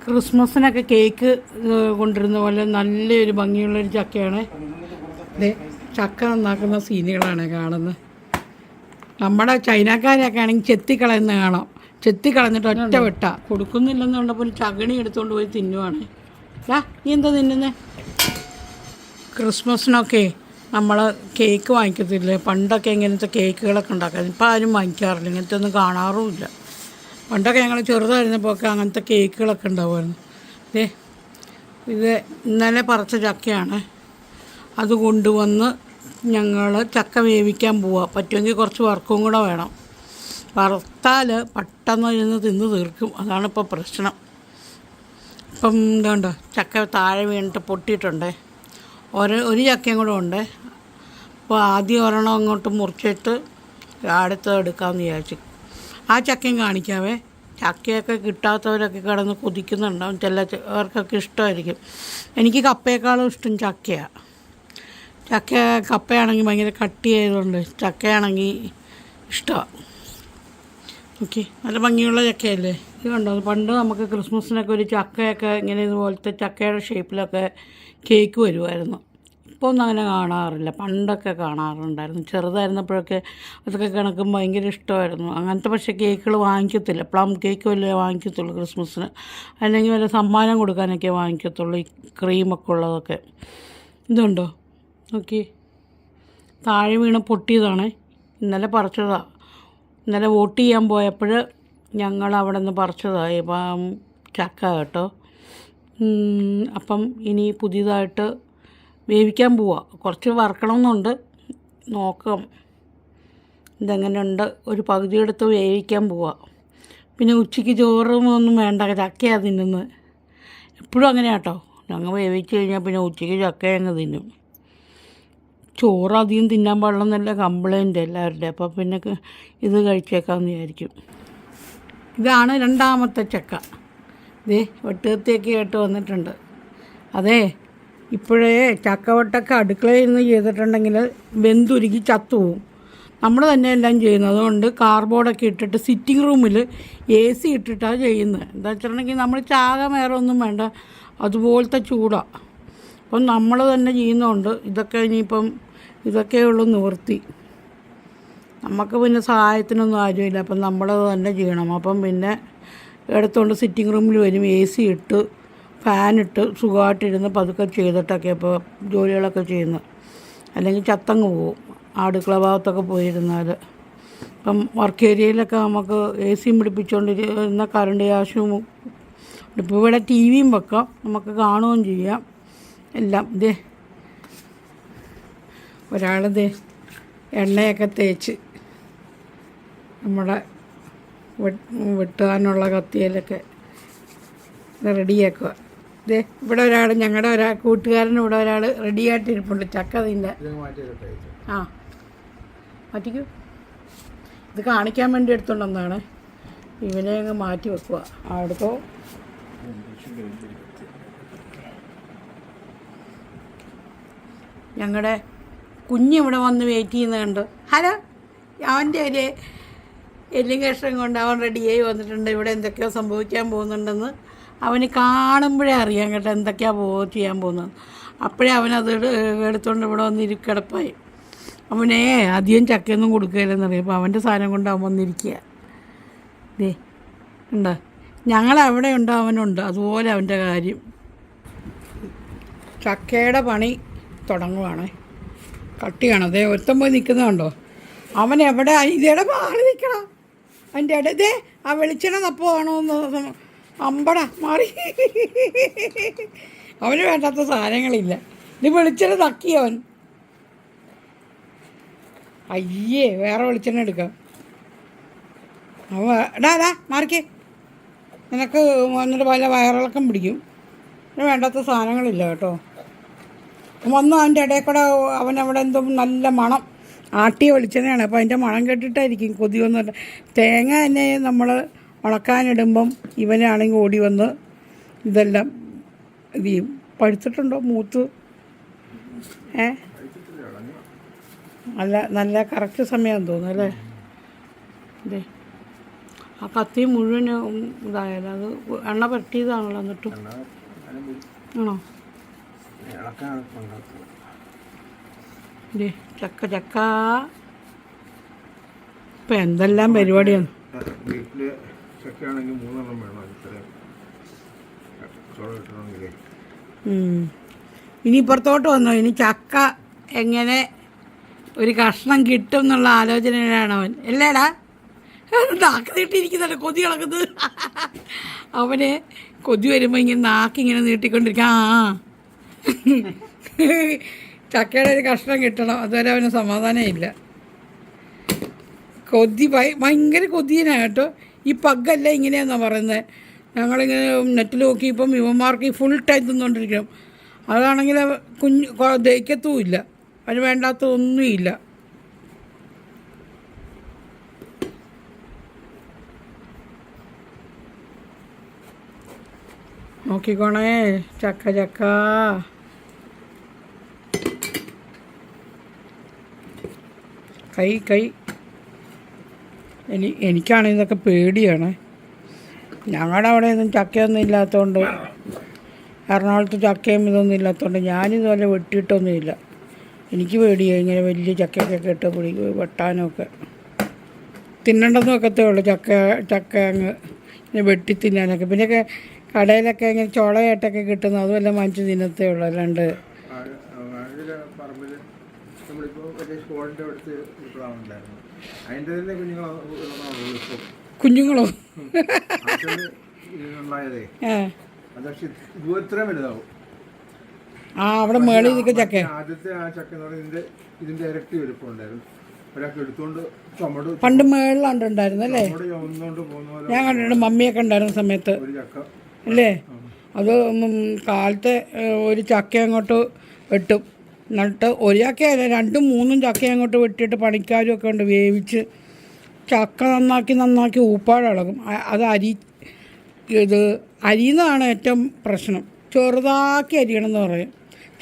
ക്രിസ്മസിനൊക്കെ cake കൊണ്ടിരുന്ന പോലെ നല്ലൊരു ഭംഗിയുള്ളൊരു ചക്കയാണ്. ഇത് ചക്ക നന്നാക്കുന്ന സീനുകളാണ് കാണുന്നത്. നമ്മുടെ ചൈനക്കാരൊക്കെ ആണെങ്കിൽ ചെത്തിക്കളയുന്ന കാണാം. ചെത്തിക്കളഞ്ഞിട്ട് ഒറ്റ വെട്ട കൊടുക്കുന്നില്ലെന്ന് കണ്ടപ്പോൾ ചകണി എടുത്തുകൊണ്ട് പോയി തിന്നുവാണ്. നീ എന്താ തിന്നുന്നത്? ക്രിസ്മസിനൊക്കെ നമ്മൾ കേക്ക് വാങ്ങിക്കത്തില്ലേ? പണ്ടൊക്കെ ഇങ്ങനത്തെ കേക്കുകളൊക്കെ ഉണ്ടാക്കാം. ഇപ്പം ആരും വാങ്ങിക്കാറില്ല, ഇങ്ങനത്തെ ഒന്നും കാണാറുമില്ല. പണ്ടൊക്കെ ഞങ്ങൾ ചെറുതായിരുന്നപ്പോൾ ഒക്കെ അങ്ങനത്തെ കേക്കുകളൊക്കെ ഉണ്ടാവുമായിരുന്നു. ഇത് ഇന്നലെ പറിച്ച ചക്കയാണ്. അത് കൊണ്ടുവന്ന് ഞങ്ങൾ ചക്ക വേവിക്കാൻ പോവുക. പറ്റുമെങ്കിൽ കുറച്ച് വറുക്കും കൂടെ വേണം. വറുത്താൽ പെട്ടെന്ന് ഇരുന്ന് തിന്ന് തീർക്കും. അതാണിപ്പോൾ പ്രശ്നം. ഇപ്പം ഇതുണ്ട്, ചക്ക താഴെ വീണിട്ട് പൊട്ടിയിട്ടുണ്ട്. ഒരു ചക്കയും കൂടെ ഉണ്ട്. അപ്പോൾ ആദ്യം ഒരെണ്ണം അങ്ങോട്ട് മുറിച്ചിട്ട് അടുത്ത് എടുക്കാമെന്ന് വിചാരിച്ചു. ആ ചക്കയും കാണിക്കാവേ. ചക്കയൊക്കെ കിട്ടാത്തവരൊക്കെ കിടന്ന് കൊതിക്കുന്നുണ്ടാവും. ചിലവർക്കൊക്കെ ഇഷ്ടമായിരിക്കും. എനിക്ക് കപ്പയേക്കാളും ഇഷ്ടം ചക്കയാണ്. കപ്പയാണെങ്കിൽ ഭയങ്കര കട്ടി ആയതുകൊണ്ട് ചക്കയാണെങ്കിൽ ഇഷ്ടമാണ്. ഓക്കെ, നല്ല ഭംഗിയുള്ള ചക്കയല്ലേ? ഇത് കണ്ടോ, പണ്ട് നമുക്ക് ക്രിസ്മസിനൊക്കെ ഒരു ചക്കയൊക്കെ ഇങ്ങനെ ഇതുപോലത്തെ ചക്കയുടെ ഷേപ്പിലൊക്കെ കേക്ക് വരുമായിരുന്നു. ഇപ്പോൾ ഒന്നും അങ്ങനെ കാണാറില്ല. പണ്ടൊക്കെ കാണാറുണ്ടായിരുന്നു. ചെറുതായിരുന്നപ്പോഴൊക്കെ അതൊക്കെ കണക്കും ഭയങ്കര ഇഷ്ടമായിരുന്നു. അങ്ങനത്തെ പക്ഷേ കേക്കുകൾ വാങ്ങിക്കത്തില്ല. പ്ലം കേക്ക് വല്ല വാങ്ങിക്കത്തുള്ളൂ ക്രിസ്മസിന്, അല്ലെങ്കിൽ വല്ല സമ്മാനം കൊടുക്കാനൊക്കെ വാങ്ങിക്കത്തുള്ളൂ. ഈ ക്രീമൊക്കെ ഉള്ളതൊക്കെ. ഇതുണ്ടോ നോക്കി, താഴെ വീണ് പൊട്ടിയതാണ്. ഇന്നലെ പറിച്ചതാണ്. ഇന്നലെ വോട്ട് ചെയ്യാൻ പോയപ്പോൾ ഞങ്ങൾ അവിടെ നിന്ന് പറിച്ചതാണ് ഇപ്പം ചക്ക കേട്ടോ. അപ്പം ഇനി പുതിയതായിട്ട് വേവിക്കാൻ പോവാം. കുറച്ച് വറക്കണമെന്നുണ്ട്, നോക്കാം ഇതെങ്ങനെയുണ്ട്. ഒരു പകുതി എടുത്ത് വേവിക്കാൻ പോവാം. പിന്നെ ഉച്ചയ്ക്ക് ചോറൊന്നും വേണ്ട, ചക്കയാണ് തിന്നുന്നത്. എപ്പോഴും അങ്ങനെ കേട്ടോ. ഞങ്ങൾ വേവിച്ച് കഴിഞ്ഞാൽ പിന്നെ ഉച്ചയ്ക്ക് ചക്ക അങ്ങ് തിന്നും. ചോറ് അധികം തിന്നാൻ പാടില്ലെന്നല്ല കംപ്ലൈൻറ്റ് എല്ലാവരുടെ. അപ്പോൾ പിന്നെ ഇത് കഴിച്ചേക്കാമെന്ന് വിചാരിക്കും. ഇതാണ് രണ്ടാമത്തെ ചക്ക. വെട്ടുകത്തിയൊക്കെ ആയിട്ട് വന്നിട്ടുണ്ട്. ഇപ്പോഴേ ചക്കവട്ടൊക്കെ അടുക്കളയിൽ നിന്ന് ചെയ്തിട്ടുണ്ടെങ്കിൽ വെന്തുരുകി ചത്തുപോവും. നമ്മൾ തന്നെ എല്ലാം ചെയ്യുന്നത്. അതുകൊണ്ട് കാർബോർഡൊക്കെ ഇട്ടിട്ട് സിറ്റിംഗ് റൂമിൽ AC ഇട്ടിട്ടാണ് ചെയ്യുന്നത്. എന്താ വെച്ചിട്ടുണ്ടെങ്കിൽ നമ്മൾ ചാകം വേറെ ഒന്നും വേണ്ട, അതുപോലത്തെ ചൂടാണ്. അപ്പം നമ്മൾ തന്നെ ചെയ്യുന്നതുകൊണ്ട് ഇതൊക്കെയുള്ളൂ നിവൃത്തി. നമുക്ക് പിന്നെ സഹായത്തിനൊന്നും ആരുമില്ല. അപ്പം നമ്മളത് തന്നെ ചെയ്യണം. അപ്പം പിന്നെ എടുത്തുകൊണ്ട് സിറ്റിംഗ് റൂമിൽ വരും, AC ഇട്ട് ഫാനിട്ട് സുഖമായിട്ടിരുന്ന് പതുക്കെ ചെയ്തിട്ടൊക്കെ ഇപ്പോൾ ജോലികളൊക്കെ ചെയ്യുന്നത്. അല്ലെങ്കിൽ ചത്തങ്ങ് പോവും അടുക്കള ഭാഗത്തൊക്കെ പോയിരുന്നാൽ. ഇപ്പം വർക്ക് ഏരിയയിലൊക്കെ നമുക്ക് AC പിടിപ്പിച്ചുകൊണ്ടിരുന്ന കറണ്ട് ക്യാഷും. ഇപ്പോൾ ഇവിടെ TV വെക്കാം, നമുക്ക് കാണുകയും ചെയ്യാം എല്ലാം. ഒരാൾ എണ്ണയൊക്കെ തേച്ച് നമ്മുടെ വെട്ടാനുള്ള കത്തിയിലൊക്കെ റെഡിയാക്കുക. ഇവിടെ ഒരാൾ, ഞങ്ങളുടെ കൂട്ടുകാരൻ ഇവിടെ ഒരാൾ റെഡിയായിട്ടിരിപ്പുണ്ട്. ചക്ക തിന്നെ മാറ്റിക്കൂ. ഇത് കാണിക്കാൻ വേണ്ടി എടുത്തുകൊണ്ടെന്നാണ്. ഇവനെ അങ്ങ് മാറ്റി വെക്കുക. അവിടുത്തെ ഞങ്ങളുടെ കുഞ്ഞിവിടെ വന്ന് വെയിറ്റ് ചെയ്യുന്നുണ്ട്. ഹലോ, അവൻ്റെ ഒരു എല്ലും കഷ്ണം കൊണ്ട് അവൻ റെഡിയായി വന്നിട്ടുണ്ട്. ഇവിടെ എന്തൊക്കെയോ സംഭവിക്കാൻ പോകുന്നുണ്ടെന്ന് അവന് കാണുമ്പോഴേ അറിയാം കേട്ടോ, എന്തൊക്കെയാണ് ചെയ്യാൻ പോകുന്നത്. അപ്പോഴേ അവനത് എടുത്തുകൊണ്ട് ഇവിടെ വന്ന് കിടപ്പായി. അവനെ അധികം ചക്കയൊന്നും കൊടുക്കുകയില്ലെന്നറിയാം. അപ്പോൾ അവൻ്റെ സാധനം കൊണ്ട് അവൻ വന്നിരിക്കുക. ഉണ്ടോ, ഞങ്ങളെവിടെ ഉണ്ടോ അവനുണ്ട് അതുപോലെ അവൻ്റെ കാര്യം. ചക്കയുടെ പണി തുടങ്ങുവാണ്. കട്ടിയാണ്. ഒരുത്തം പോയി നിൽക്കുന്നതുണ്ടോ, അവൻ എവിടെ ഇതേടെ മാറി നിൽക്കണം. അതിൻ്റെ ഇടയിൽ ആ വെളിച്ചെണ്ണ തപ്പമാണോ എന്ന് അമ്പട മാറി. അവന് വേണ്ടാത്ത സാധനങ്ങളില്ല. ഇത് വെളിച്ചെണ്ണ തക്കിയവൻ. അയ്യേ, വേറെ വെളിച്ചെണ്ണ എടുക്കാം. അവൻ എടാ മാറിക്കേ, നിനക്ക് വന്നിട്ട് പല വയറിളക്കം പിടിക്കും. അതിന് വേണ്ടാത്ത സാധനങ്ങളില്ല കേട്ടോ. വന്നു അതിൻ്റെ ഇടയിൽ കൂടെ അവനവിടെ എന്തോ നല്ല മണം, ആട്ടിയ വെളിച്ചെണ്ണയാണ്. അപ്പോൾ അതിൻ്റെ മണം കേട്ടിട്ടായിരിക്കും കൊതി വന്നിട്ട്. തേങ്ങ തന്നെ നമ്മൾ ഉണക്കാനിടുമ്പം ഇവനാണെങ്കിൽ ഓടി വന്ന് ഇതെല്ലാം ഇത് ചെയ്യും. പഴുത്തിട്ടുണ്ടോ മൂത്ത്? നല്ല കറക്റ്റ് സമയമാണെന്ന് തോന്നുന്നു അല്ലേ? ആ കത്തി മുഴുവൻ ഇതായാലും അത് എണ്ണ പറ്റിയതാണല്ലോ എന്നിട്ടും ആണോ? ചക്ക ചക്ക ഇപ്പം എന്തെല്ലാം പരിപാടിയാണ്. ഇനി ഇപ്പുറത്തോട്ട് വന്നോ, ഇനി ചക്ക എങ്ങനെ ഒരു കഷ്ണം കിട്ടും എന്നുള്ള ആലോചനയിലാണ് അവൻ. അല്ലേടാ? നാക്ക് നീട്ടിയിരിക്കുന്നല്ലോ, കൊതി കിടക്കുന്നത്. അവന് കൊതി വരുമ്പോൾ ഇങ്ങനെ നാക്കിങ്ങനെ നീട്ടിക്കൊണ്ടിരിക്കുക. ചക്കയുടെ ഒരു കഷ്ണം കിട്ടണം, അതുവരെ അവന് സമാധാനമില്ല. കൊതി ഭയങ്കര കൊതിയനാണ് കേട്ടോ. ഈ പഗ്ഗല്ല ഇങ്ങനെയാണെന്നാണ് പറയുന്നത്. ഞങ്ങളിങ്ങനെ നെറ്റിൽ നോക്കിയപ്പം ഇവന്മാർക്ക് ഈ ഫുൾ ടൈം തിന്നുകൊണ്ടിരിക്കണം. അതാണെങ്കിൽ ദഹിക്കത്തുമില്ല, അതിന് വേണ്ടാത്തതൊന്നുമില്ല. നോക്കിക്കോണേ ചക്ക ചക്ക. കൈ എനിക്കാണെങ്കിൽ ഇതൊക്കെ പേടിയാണ്. ഞങ്ങളുടെ അവിടെ ഒന്നും ചക്കയൊന്നും ഇല്ലാത്തതുകൊണ്ട്, എറണാകുളത്ത് ചക്കയും ഇതൊന്നും ഇല്ലാത്തതുകൊണ്ട് ഞാനിതുപോലെ വെട്ടിയിട്ടൊന്നുമില്ല. എനിക്ക് പേടിയാണ് ഇങ്ങനെ വലിയ ചക്കയൊക്കെ ഇട്ട് വെട്ടാനൊക്കെ. തിന്നണ്ടെന്ന് വെക്കത്തേ ഉള്ളൂ ചക്ക അങ്ങ് ഇങ്ങനെ വെട്ടി തിന്നാനൊക്കെ. പിന്നെയൊക്കെ കടയിലൊക്കെ ഇങ്ങനെ ചുളയായിട്ടൊക്കെ കിട്ടുന്നു, അതുമെല്ലാം വാങ്ങിച്ച് തിന്നത്തേ ഉള്ളൂ. അല്ലാണ്ട് കുഞ്ഞുങ്ങളോ ആ അവിടെ മേളിൽ നിൽക്കുന്ന ചക്ക. ആദ്യത്തെ ആ ചക്ക എന്ന് പറയുന്നത് ഇതിന്റെ ഇരട്ടി വലുപ്പമുണ്ടായിരുന്നു. ഒരാൾക്ക് എടുത്തോണ്ട് പണ്ട് മേളിലാണ്ടുണ്ടായിരുന്നു അല്ലേ? ഞാൻ കണ്ടിട്ടുണ്ട്, മമ്മിയൊക്കെ ഉണ്ടായിരുന്ന സമയത്ത് അല്ലേ? അത് കാലത്തെ ഒരു ചക്ക അങ്ങോട്ട് വെട്ടും, എന്നിട്ട് ഒരു ചക്കയല്ല 2-3 ചക്ക അങ്ങോട്ട് വെട്ടിയിട്ട് പണിക്കാരും ഒക്കെ ഉണ്ട് വേവിച്ച് ചക്ക നന്നാക്കി ഊപ്പാടിളകും. അത് അരിയുന്നതാണ് ഏറ്റവും പ്രശ്നം. ചെറുതാക്കി അരിയണം എന്ന് പറയും.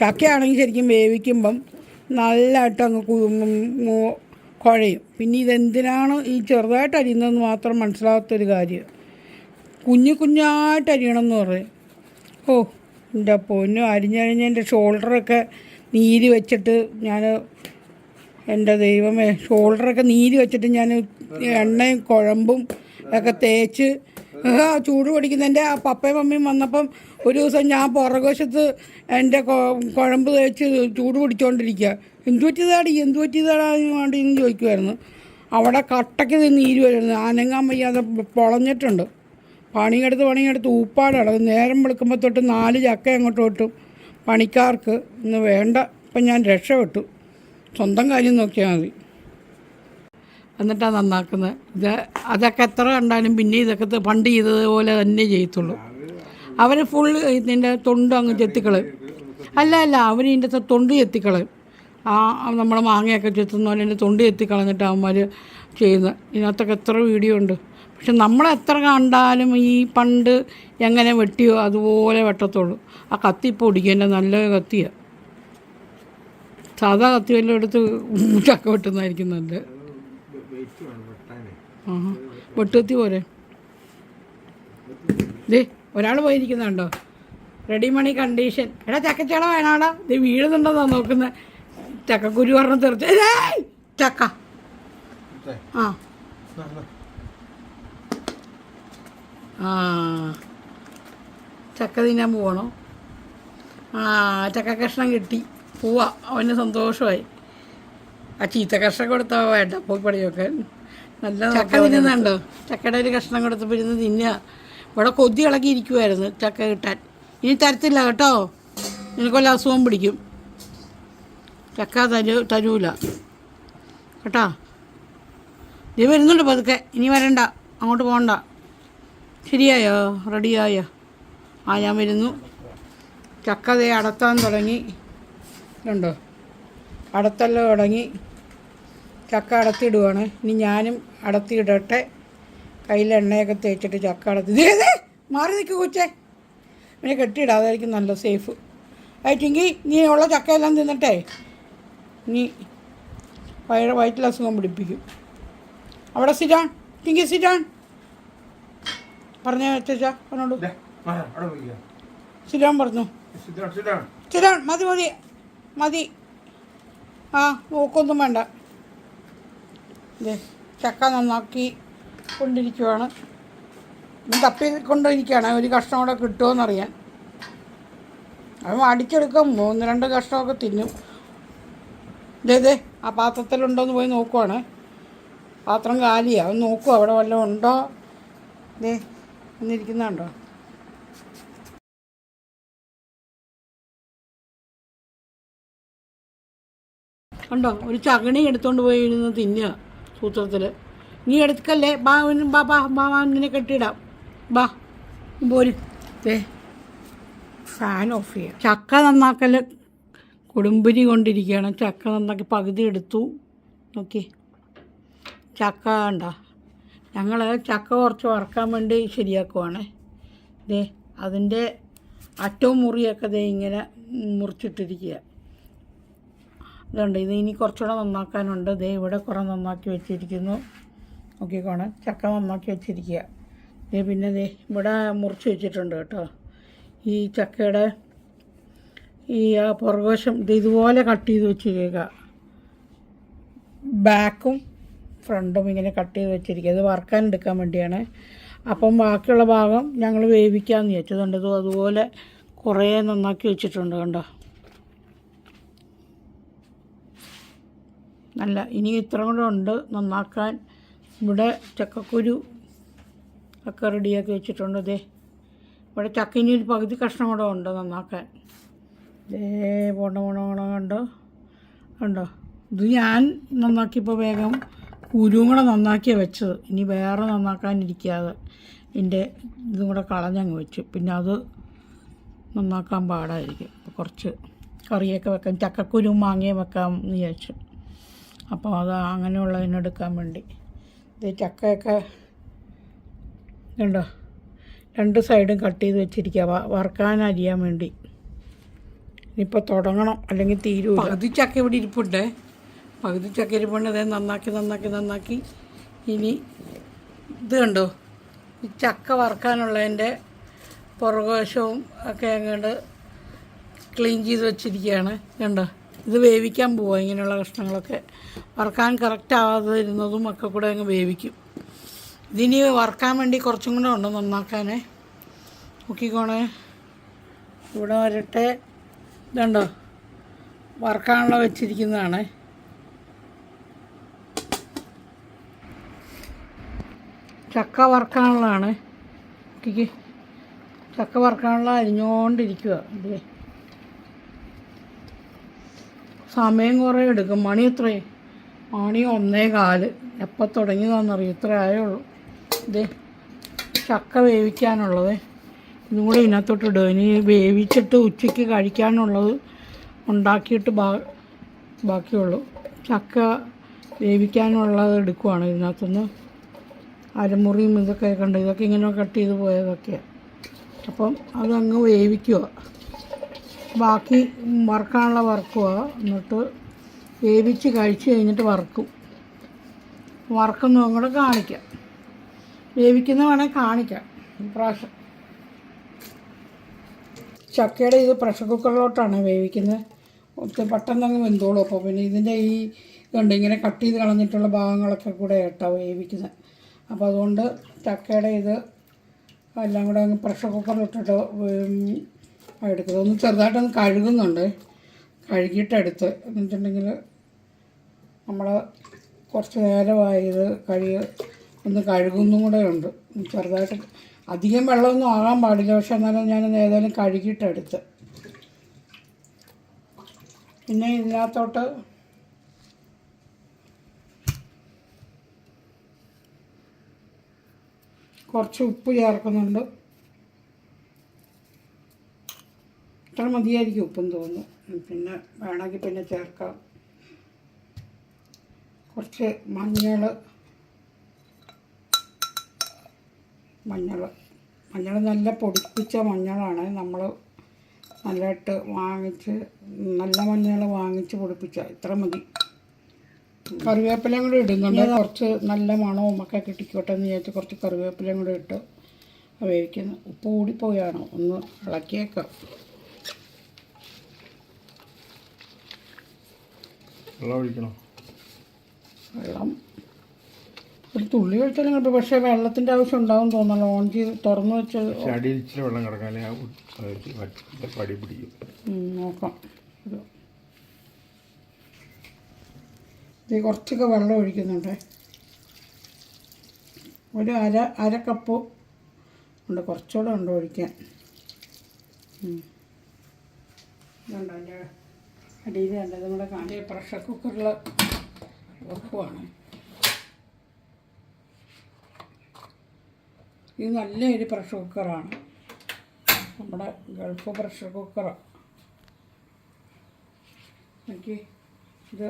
ചക്കയാണെങ്കിൽ ശരിക്കും വേവിക്കുമ്പം നല്ലതായിട്ട് അങ്ങ് കുഴയും. പിന്നെ ഇതെന്തിനാണ് ഈ ചെറുതായിട്ട് അരിയുന്നതെന്ന് മാത്രം മനസ്സിലാകാത്തൊരു കാര്യം. കുഞ്ഞായിട്ട് അരിയണം എന്ന് പറയും. ഓ എൻ്റെ പൊന്നു, അരിഞ്ഞ് എൻ്റെ ഷോൾഡറൊക്കെ നീര് വെച്ചിട്ട് ഞാൻ, എൻ്റെ ദൈവമേ, ഷോൾഡറൊക്കെ നീര് വെച്ചിട്ട് ഞാൻ എണ്ണയും കുഴമ്പും ഒക്കെ തേച്ച് ചൂട് പിടിക്കുന്ന. എൻ്റെ ആ പപ്പയും മമ്മിയും വന്നപ്പം ഒരു ദിവസം ഞാൻ പുറകുവശത്ത് എൻ്റെ കുഴമ്പ് തേച്ച് ചൂട് പിടിച്ചുകൊണ്ടിരിക്കുക. എന്തു പറ്റിയതാണെന്ന് വേണ്ടിയെന്ന് ചോദിക്കുമായിരുന്നു. അവിടെ കട്ടയ്ക്ക് നീര് വരുന്നു, അനങ്ങാൻ വയ്യാതെ പൊളഞ്ഞിട്ടുണ്ട്. പണിയെടുത്ത് ഊപ്പാടിളകും. നേരം വെളുക്കുമ്പോൾ തൊട്ട് 4 ചക്ക അങ്ങോട്ട് വെട്ടും പണിക്കാർക്ക്. ഇന്ന് വേണ്ട, ഇപ്പം ഞാൻ രക്ഷപ്പെട്ടു. സ്വന്തം കാര്യം നോക്കിയാൽ മതി. എന്നിട്ടാണ് നന്നാക്കുന്നത്. അതൊക്കെ എത്ര കണ്ടാലും പിന്നെ ഇതൊക്കെ പണ്ട് ചെയ്തതുപോലെ തന്നെ ചെയ്യത്തുള്ളൂ. അവർ ഫുൾ ഇതിൻ്റെ തൊണ്ട് അങ്ങ് ചെത്തിക്കളയും. അല്ല അവർ ഇതിൻ്റെ തൊണ്ട് ചെത്തിക്കളയും. നമ്മൾ മാങ്ങയൊക്കെ ചെത്തുന്ന പോലെ എൻ്റെ തൊണ്ട് ചെത്തിക്കളഞ്ഞിട്ട് അവന്മാർ ചെയ്യുന്നത്. ഇതിനകത്തൊക്കെ എത്ര വീഡിയോ ഉണ്ട്. പക്ഷെ നമ്മളെത്ര കണ്ടാലും ഈ പണ്ട് എങ്ങനെ വെട്ടിയോ അതുപോലെ വെട്ടത്തുള്ളൂ. ആ കത്തി ഇപ്പോൾ ഓടിക്കും, എൻ്റെ നല്ല കത്തിയാണ്. സാധാ കത്തി വല്ലതും എടുത്ത് ചക്ക വെട്ടുന്നതായിരിക്കും നല്ലത്. വെട്ടുകത്തി പോരെ. ഒരാൾ പോയിരിക്കുന്നുണ്ടോ? റെഡി മണി കണ്ടീഷൻ. എടാ ചക്കച്ചള വേണാടാ, ഇത് വീഴുന്നുണ്ടെന്നാ നോക്കുന്നത്. ചക്കക്കുരു പറഞ്ഞ തെറിച്ച് ചക്ക. ചക്ക തിന്നാൻ പോകണോ? ചക്ക കഷ്ണം കിട്ടി, പോവാ. അവന് സന്തോഷമായി. ആ ചീത്ത കഷ്ണം കൊടുത്താൽ വേണ്ട, പോയി പണി വെക്കാൻ. നല്ല ചക്ക തിന്നുന്നുണ്ടോ? ചക്കയുടെ ഒരു കഷ്ണം കൊടുത്തപ്പോൾ ഇരുന്ന് തിന്നുക. ഇവിടെ കൊതി ഇളകിയിരിക്കുമായിരുന്നു ചക്ക കിട്ടാൻ. ഇനി തരത്തില്ല കേട്ടോ, നിനക്കൊല്ല അസുഖം പിടിക്കും. ചക്ക തരൂല കേട്ടോ. നീ വരുന്നുണ്ട് പതുക്കെ, ഇനി വരണ്ട, അങ്ങോട്ട് പോകണ്ട. ശരിയായോ? റെഡിയായോ? ഞാൻ വരുന്നു. ചക്ക ദേ അടത്താൻ തുടങ്ങി. ഉണ്ടോ? അടത്തെല്ലാം തുടങ്ങി. ചക്ക അടത്തിയിടുവാണ്. ഇനി ഞാനും അടത്തിയിടട്ടെ. കയ്യിൽ എണ്ണയൊക്കെ തേച്ചിട്ട് ചക്ക അടത്തി. മാറി നിൽക്കുക കൊച്ചേ, പിന്നെ കെട്ടിയിടാം, അതായിരിക്കും നല്ല സേഫ്. ആയിട്ടെങ്കിൽ നീ ഉള്ള ചക്കയെല്ലാം തിന്നിട്ടേ നീ വയറ്റിൽ അസുഖം പിടിപ്പിക്കും. അവിടെ സിറ്റാൻ ടിങ്കി സിറ്റാൻ. പറഞ്ഞ വെച്ചാ പറഞ്ഞോളൂ. അവിടെ പോയിക്കാം. ശരിയാൻ പറഞ്ഞു. ശരിയാൻ മതി മതി മതി. ആ നോക്കൊന്നും വേണ്ട. ഇതേ ചക്ക നന്നാക്കി കൊണ്ടിരിക്കുവാണ്. തപ്പി കൊണ്ടിരിക്കുകയാണ് ഒരു കഷ്ണം കൂടെ കിട്ടുമോയെന്നറിയാൻ. അത് അടിച്ചെടുക്കും. 1-2 കഷ്ണമൊക്കെ തിന്നും. ഇതേ ആ പാത്രത്തിലുണ്ടോയെന്ന് പോയി നോക്കുവാണ്. പാത്രം കാലിയാണ്. അത് നോക്കുക അവിടെ വല്ലതും ഉണ്ടോ. ഇതേ ഒന്നിരിക്കുന്നുണ്ടോ. ഉണ്ടോ ഒരു ചകണി എടുത്തുകൊണ്ട് പോയി ഇരുന്ന് തിന്നുക സൂത്രത്തിൽ. നീ എടുക്കല്ലേ, ബാ ബാ ബാ ബാ നിന്നെ കെട്ടിയിടാം, ബാ പോരും. ഫാൻ ഓഫ് ചെയ്യാം. ചക്ക നന്നാക്കൽ കൊടുമ്പിരി കൊണ്ടിരിക്കുകയാണ്. ചക്ക നന്നാക്കി പകുതി എടുത്തു. ഓക്കെ, ചക്ക ഉണ്ടോ. ഞങ്ങൾ ചക്ക കുറച്ച് വറക്കാൻ വേണ്ടി ശരിയാക്കുവാണ്. അതിൻ്റെ അറ്റവും മുറിയൊക്കെ ഇങ്ങനെ മുറിച്ചിട്ടിരിക്കുക. ഇതുണ്ട്. ഇത് ഇനി കുറച്ചുകൂടെ നന്നാക്കാനുണ്ട്. ഇവിടെ കുറേ നന്നാക്കി വെച്ചിരിക്കുന്നു. നോക്കിക്കോണേ, ചക്ക നന്നാക്കി വെച്ചിരിക്കുക. പിന്നെ ഇവിടെ മുറിച്ച് വെച്ചിട്ടുണ്ട് കേട്ടോ. ഈ ചക്കയുടെ ഈ പുറകുവശം ഇതുപോലെ കട്ട് ചെയ്ത് വെച്ചിരിക്കുക. ബാക്കും ഫ്രണ്ടും ഇങ്ങനെ കട്ട് ചെയ്ത് വെച്ചിരിക്കുക. ഇത് വറുക്കാൻ എടുക്കാൻ വേണ്ടിയാണ്. അപ്പം ബാക്കിയുള്ള ഭാഗം ഞങ്ങൾ വേവിക്കാമെന്ന് വിചാരിച്ചതുകൊണ്ട് ഇത് അതുപോലെ കുറേ നന്നാക്കി വെച്ചിട്ടുണ്ട് കണ്ടോ. നല്ല ഇനി ഇത്ര കൂടെ ഉണ്ട് നന്നാക്കാൻ. ഇവിടെ ചക്കക്കുരു ഒക്കെ റെഡിയാക്കി വെച്ചിട്ടുണ്ട്. ഇവിടെ ചക്ക ഇനി ഒരു പകുതി കഷ്ണം കൂടെ ഉണ്ട് നന്നാക്കാൻ. പോണ കണ്ടോ. ഇത് ഞാൻ നന്നാക്കിയപ്പോൾ വേഗം കുരുവും കൂടെ നന്നാക്കിയാണ് വെച്ചത്. ഇനി വേറെ നന്നാക്കാനിരിക്കാതെ ഇതിൻ്റെ ഇതും കൂടെ കളഞ്ഞങ്ങ് വെച്ചു. പിന്നെ അത് നന്നാക്കാൻ പാടായിരിക്കും. അപ്പോൾ കുറച്ച് കറിയൊക്കെ വെക്കാം, ചക്കക്കുരും മാങ്ങയും വെക്കാം എന്ന് വിചാരിച്ചു. അപ്പോൾ അത് അങ്ങനെയുള്ളതിനെടുക്കാൻ വേണ്ടി ഇത് ചക്കയൊക്കെ ഉണ്ടോ 2 സൈഡും കട്ട് ചെയ്ത് വെച്ചിരിക്കുക വറുക്കാൻ അരിയാൻ വേണ്ടി. ഇനിയിപ്പോൾ തുടങ്ങണം, അല്ലെങ്കിൽ തീരൂല. പകുതി ചക്ക ഇവിടെ ഇരിപ്പുണ്ട്. പകുതി ചക്ക ഇരിപ്പുണ്ട്. അതായത് നന്നാക്കി ഇനി ഇത് കണ്ടോ, ഈ ചക്ക വറുക്കാനുള്ളതിൻ്റെ പുറകുവശവും ഒക്കെ അങ്ങോട്ട് ക്ലീൻ ചെയ്ത് വെച്ചിരിക്കുകയാണ്. കണ്ടോ, ഇത് വേവിക്കാൻ പോവുക. ഇങ്ങനെയുള്ള കഷ്ണങ്ങളൊക്കെ വറുക്കാൻ കറക്റ്റ് ആവാതെ ഇരുന്നതും ഒക്കെ കൂടെ അങ്ങ് വേവിക്കും. ഇതിനി വറുക്കാൻ വേണ്ടി കുറച്ചും കൂടെ ഉണ്ട് നന്നാക്കാനേ. നോക്കിക്കോണേ, ഇവിടെ വരട്ടെ. ഇതുണ്ടോ വറുക്കാനുള്ള വെച്ചിരിക്കുന്നതാണ്. ചക്ക വറുക്കാനുള്ളതാണ്. ചക്ക വറുക്കാനുള്ള അരിഞ്ഞുകൊണ്ടിരിക്കുക. സമയം കുറേ എടുക്കും. മണി എത്രയും മണി 1:15. എപ്പോൾ തുടങ്ങിയതാണെന്നറിയും. ഇത്ര ആയുള്ളൂ. ചക്ക വേവിക്കാനുള്ളത് ഇതും കൂടെ ഇതിനകത്തോട്ട് ഇടുക. ഇനി വേവിച്ചിട്ട് ഉച്ചയ്ക്ക് കഴിക്കാനുള്ളത് ഉണ്ടാക്കിയിട്ട് ബാക്കിയുള്ളൂ. ചക്ക വേവിക്കാനുള്ളത് എടുക്കുവാണ് ഇതിനകത്തുനിന്ന്. അരമുറിയും ഇതൊക്കെ കണ്ട് ഇതൊക്കെ ഇങ്ങനെ കട്ട് ചെയ്ത് പോയതൊക്കെയാണ്. അപ്പം അതങ്ങ് വേവിക്കുക. ബാക്കി വറുക്കാനുള്ള വറുക്കുക. എന്നിട്ട് വേവിച്ച് കഴിച്ച് കഴിഞ്ഞിട്ട് വറുക്കും. വറുക്കുന്നതും കൂടെ കാണിക്കാം. വേവിക്കുന്ന വേണമെങ്കിൽ കാണിക്കാം ഇപ്രാവശ്യം. ചക്കയുടെ ഇത് പ്രഷർ കുക്കറിലോട്ടാണ് വേവിക്കുന്നത്. പെട്ടെന്നങ്ങ് വെന്തോളും. അപ്പോൾ പിന്നെ ഇതിൻ്റെ ഈ ഇതുണ്ട് ഇങ്ങനെ കട്ട് ചെയ്ത് കളഞ്ഞിട്ടുള്ള ഭാഗങ്ങളൊക്കെ കൂടെ ഇട്ടാണ് വേവിക്കുന്നത്. അപ്പോൾ അതുകൊണ്ട് ചക്കയുടെ ഇത് എല്ലാം കൂടെ അങ്ങ് പ്രഷർ കുക്കറിലിട്ടിട്ട് എടുക്കുന്നത്. ഒന്ന് ചെറുതായിട്ടൊന്ന് കഴുകുന്നുണ്ട്. കഴുകിയിട്ടെടുത്ത് എന്നിട്ടുണ്ടെങ്കിൽ നമ്മൾ കുറച്ച് നേരമായി ഇത് ഒന്ന് കഴുകുന്നും കൂടെ ഉണ്ട്. ചെറുതായിട്ട് അധികം വെള്ളമൊന്നും ആകാൻ പാടില്ല. പക്ഷെ എന്നാലും ഞാനൊന്ന് ഏതായാലും കഴുകിയിട്ടെടുത്ത്. പിന്നെ ഇതിനകത്തോട്ട് കുറച്ച് ഉപ്പ് ചേർക്കുന്നുണ്ട്. ഇത്ര മതിയായിരിക്കും ഉപ്പെന്ന് തോന്നുന്നു. പിന്നെ വേണമെങ്കിൽ പിന്നെ ചേർക്കാം. കുറച്ച് മഞ്ഞൾ നല്ല പൊടിപ്പിച്ച മഞ്ഞളാണ്. നമ്മൾ നല്ലതായിട്ട് നല്ല മഞ്ഞൾ വാങ്ങിച്ച് പൊടിപ്പിച്ച ഇത്ര മതി. കറിവേപ്പിലയും കൂടെ ഇടുന്നുണ്ട്. കുറച്ച് നല്ല മണവും ഒക്കെ കിട്ടിക്കോട്ടെ എന്ന് വിചാരിച്ച് കുറച്ച് കറിവേപ്പിലയും കൂടെ ഇട്ട് വേവിക്കുന്നു. ഉപ്പ് കൂടിപ്പോയാണോ ഒന്ന് ഇളക്കിയേക്കാം. വെള്ളം ഒഴിക്കണം. വെള്ളം ഒരു തുള്ളി ഒഴിച്ചാലും കിട്ടും, പക്ഷേ വെള്ളത്തിൻ്റെ ആവശ്യം ഉണ്ടാവും തോന്നണം. ഓൺ ചെയ്ത് തുറന്നു വെച്ച് അടിയിൽ ഇച്ചിരി വെള്ളം കിടക്കാല്ലേ പടി പിടിക്കും. നോക്കാം. ഇത് കുറച്ചൊക്കെ വെള്ളം ഒഴിക്കുന്നുണ്ട്. ഒരു അര കപ്പ് ഉണ്ട്, കുറച്ചുകൂടെ ഉണ്ട് ഒഴിക്കാൻ. ഇതുണ്ട് അതിൻ്റെ അടിയിൽ ഉണ്ട്. നമ്മുടെ കാണിയ പ്രഷർ കുക്കറിൽ വെക്കുവാണ്. ഇത് നല്ലൊരു പ്രഷർ കുക്കറാണ്, നമ്മുടെ ഗൾഫ് പ്രഷർ കുക്കറാണ്. എനിക്ക് ഇത്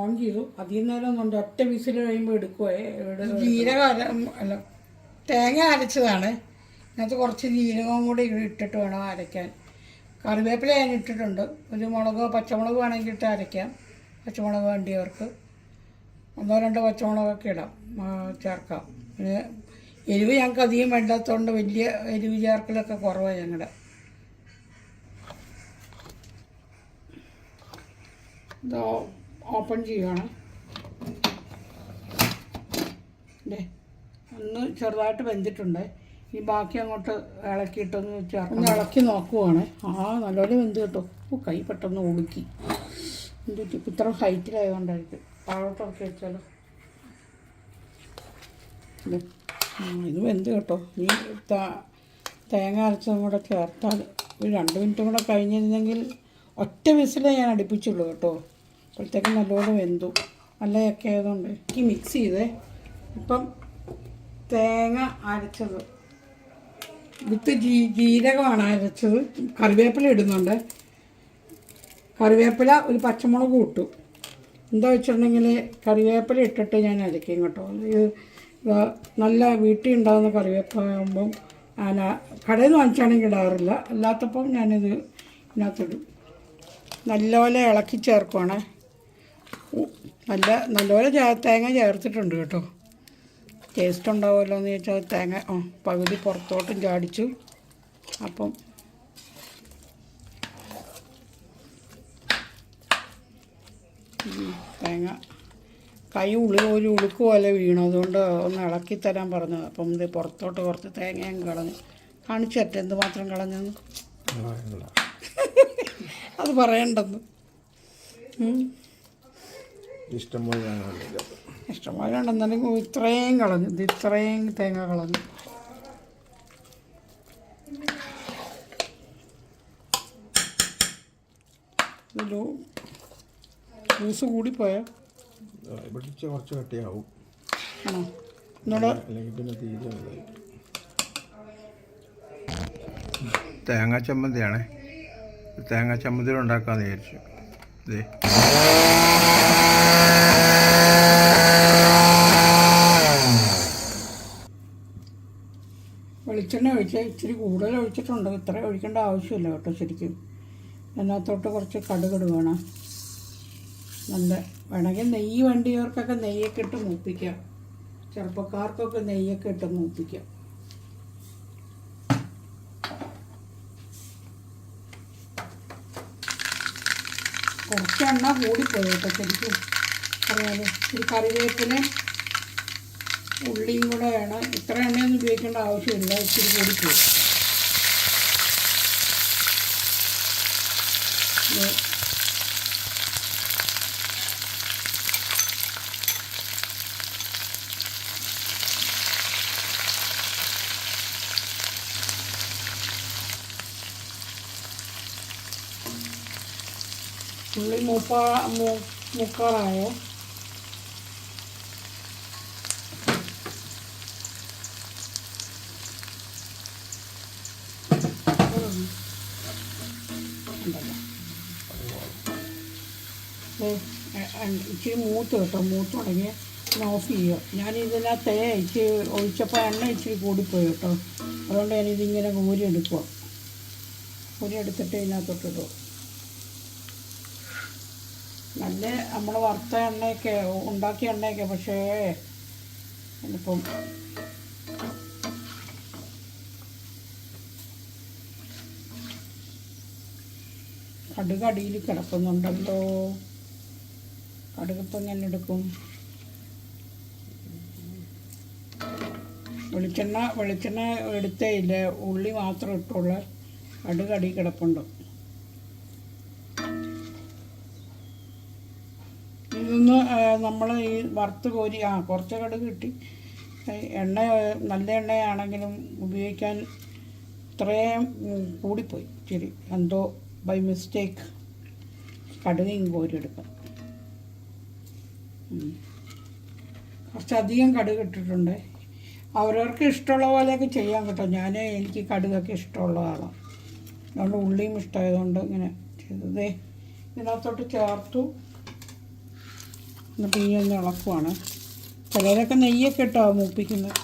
ഓൺ ചെയ്തു. അധികം നേരം ഒന്നുണ്ട്, ഒറ്റ വിസിൽ കഴിയുമ്പോൾ എടുക്കുവേ. ജീരകം അല്ല, തേങ്ങ അരച്ചതാണ്. ഇതിനകത്ത് കുറച്ച് ജീരകവും കൂടി ഇട്ടിട്ട് വേണം അരയ്ക്കാൻ. കറിവേപ്പില ഞാൻ ഇട്ടിട്ടുണ്ട്. ഒരു പച്ചമുളക് വേണമെങ്കിൽ ഇട്ട് അരയ്ക്കാം. പച്ചമുളക് വേണ്ടിയവർക്ക് 1-2 പച്ചമുളകൊക്കെ ഇടാം, ചേർക്കാം. പിന്നെ എരിവ് ഞങ്ങൾക്ക് അധികം വേണ്ടാത്തതുകൊണ്ട് വലിയ എരിവ് ചേർക്കലൊക്കെ കുറവാണ് ഞങ്ങളുടെ. ഇത് ഓപ്പൺ ചെയ്യുകയാണ്. ഒന്ന് ചെറുതായിട്ട് വെന്തിട്ടുണ്ട്. ഈ ബാക്കി അങ്ങോട്ട് ഇളക്കിയിട്ടൊന്ന് ചേർന്ന് ഇളക്കി നോക്കുവാണ്. നല്ലപോലെ വെന്ത് കേട്ടോ. കൈ പെട്ടെന്ന് ഒടുക്കി. എന്ത് ഇത്ര ഹൈറ്റിലായതുകൊണ്ടായിരിക്കും. താഴോട്ടൊക്കെ വെച്ചാലോ. ഇത് വെന്ത് കേട്ടോ. ഈ തേങ്ങ അരച്ചതും കൂടെ ചേർത്താൽ ഒരു 2 മിനിറ്റും കൂടെ കഴിഞ്ഞിരുന്നെങ്കിൽ ഒറ്റ വിസിലേ ഞാൻ അടുപ്പിച്ചുള്ളൂ കേട്ടോ. അപ്പോഴത്തേക്കും നല്ലപോലെ വെന്തു. നല്ലതൊക്കെ ആയതുകൊണ്ട് എനിക്ക് മിക്സ് ചെയ്തേ. ഇപ്പം തേങ്ങ അരച്ചത് വിത്ത് ജീരകമാണ് അരച്ചത്. കറിവേപ്പില ഇടുന്നുണ്ട്. കറിവേപ്പില ഒരു പച്ചമുളക് ഇട്ടു. എന്താ വെച്ചിട്ടുണ്ടെങ്കിൽ കറിവേപ്പില ഇട്ടിട്ട് ഞാൻ അരയ്ക്കും കേട്ടോ. ഇത് നല്ല വീട്ടിൽ ഉണ്ടാകുന്ന കറിവേപ്പാകുമ്പം കടയിൽ നിന്ന് വാങ്ങിച്ചാണെങ്കിൽ ഇടാറില്ല. അല്ലാത്തപ്പം ഞാനിത് ഇതിനകത്തിടും. നല്ലപോലെ ഇളക്കി ചേർക്കുവാണ്. നല്ലപോലെ തേങ്ങ ചേർത്തിട്ടുണ്ട് കേട്ടോ. ടേസ്റ്റ് ഉണ്ടാവുമല്ലോ എന്ന് ചോദിച്ചാൽ തേങ്ങ പകുതി പുറത്തോട്ടും ചാടിച്ചു. അപ്പം തേങ്ങ കൈ ഒരു ഉളുക്ക് പോലെ വീണു. അതുകൊണ്ട് ഒന്ന് ഇളക്കി തരാൻ പറഞ്ഞത്. അപ്പം ഇത് പുറത്തോട്ട് കുറച്ച് തേങ്ങയും കളഞ്ഞു. കാണിച്ചു തരട്ടെ എന്തുമാത്രം കളഞ്ഞെന്ന്. അത് പറയണ്ടെന്ന്. ഇഷ്ടംപോലെ ഉണ്ടെന്നുണ്ടെങ്കിൽ ഇത്രയും കളഞ്ഞു. ഇത് ഇത്രയും തേങ്ങ കളഞ്ഞു. ജ്യൂസ് കൂടിപ്പോയോ? കുറച്ച് കട്ടിയാവും. ആണോ? എന്നോട് തേങ്ങാ ചമ്മന്തിയാണേ. തേങ്ങാ ചമ്മന്തി ഉണ്ടാക്കാമെന്ന് വിചാരിച്ചു. ഇതേ വെളിച്ചെണ്ണ ഒഴിച്ചാൽ ഇച്ചിരി കൂടുതൽ ഒഴിച്ചിട്ടുണ്ട്. ഇത്ര ഒഴിക്കേണ്ട ആവശ്യമില്ല കേട്ടോ. ശരിക്കും അതിനകത്തോട്ട് കുറച്ച് കടുക് വേണം. നല്ല വേണമെങ്കിൽ നെയ്യ് വേണ്ടിയവർക്കൊക്കെ നെയ്യൊക്കെ ഇട്ട് മൂപ്പിക്കാം. ചെറുപ്പക്കാർക്കൊക്കെ നെയ്യൊക്കെ ഇട്ട് മൂപ്പിക്കാം. കുറച്ച് എണ്ണ കൂടിപ്പോയി കേട്ടോ. ശരിക്കും അറിയാലോ. ഒരു കറിവേപ്പിന് ഉള്ളിയും കൂടെ വേണം. ഇത്ര എണ്ണയൊന്നും ഉപയോഗിക്കേണ്ട ആവശ്യമില്ല. ഇച്ചിരി കൂടിപ്പോയി. ഉള്ളി മൂക്കാറായോ? ഇച്ചിരി മൂത്ത് കേട്ടോ. മൂത്ത് തുടങ്ങി ഓഫ് ചെയ്യുക. ഞാനിതിനകത്ത് ഇച്ചിരി ഒഴിച്ചപ്പോൾ എണ്ണ ഇച്ചിരി കൂടിപ്പോയി കേട്ടോ. അതുകൊണ്ട് ഞാനിതിങ്ങനെ കോരി എടുക്കുക. കോരി എടുത്തിട്ട് ഇതിനകത്തോട്ടിടുക. നല്ല നമ്മൾ വറുത്ത എണ്ണയൊക്കെ ഉണ്ടാക്കിയ എണ്ണയൊക്കെ, പക്ഷേ ഇപ്പം കടുക് അടിയിൽ കിടക്കുന്നുണ്ടല്ലോ. കടുകിപ്പം ഇങ്ങനെ എടുക്കും. വെളിച്ചെണ്ണ എടുത്തേ ഇല്ല, ഉള്ളി മാത്രം ഇട്ടുള്ള കടുക് അടി കിടപ്പുണ്ട്. ഇതൊന്ന് നമ്മൾ ഈ വറുത്ത് കോരി കുറച്ച് കടുക് കിട്ടി. എണ്ണ നല്ല എണ്ണയാണെങ്കിലും ഉപയോഗിക്കാൻ ഇത്രയും കൂടിപ്പോയി ഇച്ചിരി. എന്തോ ബൈ മിസ്റ്റേക്ക് കടുക് കോരിയെടുക്കാം. കുറച്ചധികം കടുക് ഇട്ടിട്ടുണ്ട്. അവരവർക്ക് ഇഷ്ടമുള്ള പോലെയൊക്കെ ചെയ്യാൻ കേട്ടോ. എനിക്ക് കടുകൊക്കെ ഇഷ്ടമുള്ളതാണ്, അതുകൊണ്ട് ഉള്ളിയും ഇഷ്ടമായതുകൊണ്ട് ഇങ്ങനെ ചെയ്തതേ. ഇതിനകത്തോട്ട് ചേർത്തു. എന്നിട്ട് ഈ ഒന്ന് ഇളക്കുവാണ്. ചിലരൊക്കെ നെയ്യൊക്കെ ഇട്ടാവും മൂപ്പിക്കുന്നത്.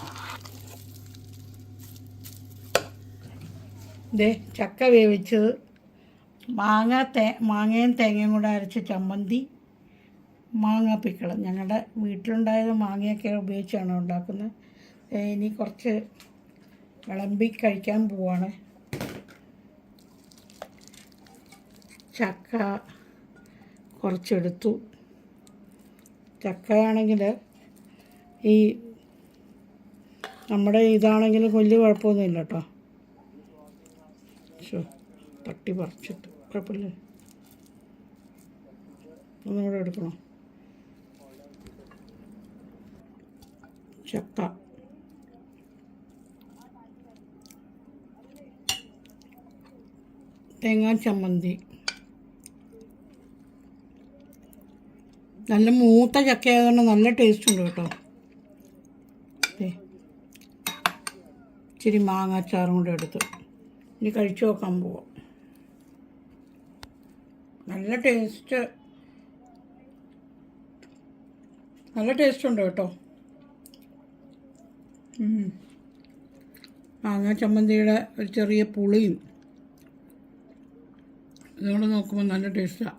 ചക്ക വേവിച്ചത്, മാങ്ങയും തേങ്ങയും കൂടെ അരച്ച ചമ്മന്തി, മാങ്ങാപ്പിക്കൾ. ഞങ്ങളുടെ വീട്ടിലുണ്ടായത് മാങ്ങയൊക്കെ ഉപയോഗിച്ചാണ് ഉണ്ടാക്കുന്നത്. ഇനി കുറച്ച് വിളമ്പി കഴിക്കാൻ പോവാണ്. ചക്ക കുറച്ചെടുത്തു. ചക്കയാണെങ്കിൽ ഈ നമ്മുടെ ഇതാണെങ്കിലും വലിയ കുഴപ്പമൊന്നുമില്ല കേട്ടോ. തട്ടി പറിച്ചിട്ട് കുഴപ്പമില്ല. ഒന്നും കൂടെ എടുക്കണോ? ചക്ക തേങ്ങാ ചമ്മന്തി. നല്ല മൂത്ത ചക്ക ആയതുകൊണ്ട് നല്ല ടേസ്റ്റ് ഉണ്ട് കേട്ടോ. ഇച്ചിരി മാങ്ങാച്ചാറും കൂടെ എടുത്ത് ഇനി കഴിച്ചു നോക്കാൻ പോവാം. നല്ല ടേസ്റ്റ് ഉണ്ട് കേട്ടോ. മാങ്ങാ ചമ്മന്തിയുടെ ഒരു ചെറിയ പുളിയും ഇതുകൊണ്ട് നോക്കുമ്പോൾ നല്ല ടേസ്റ്റാണ്.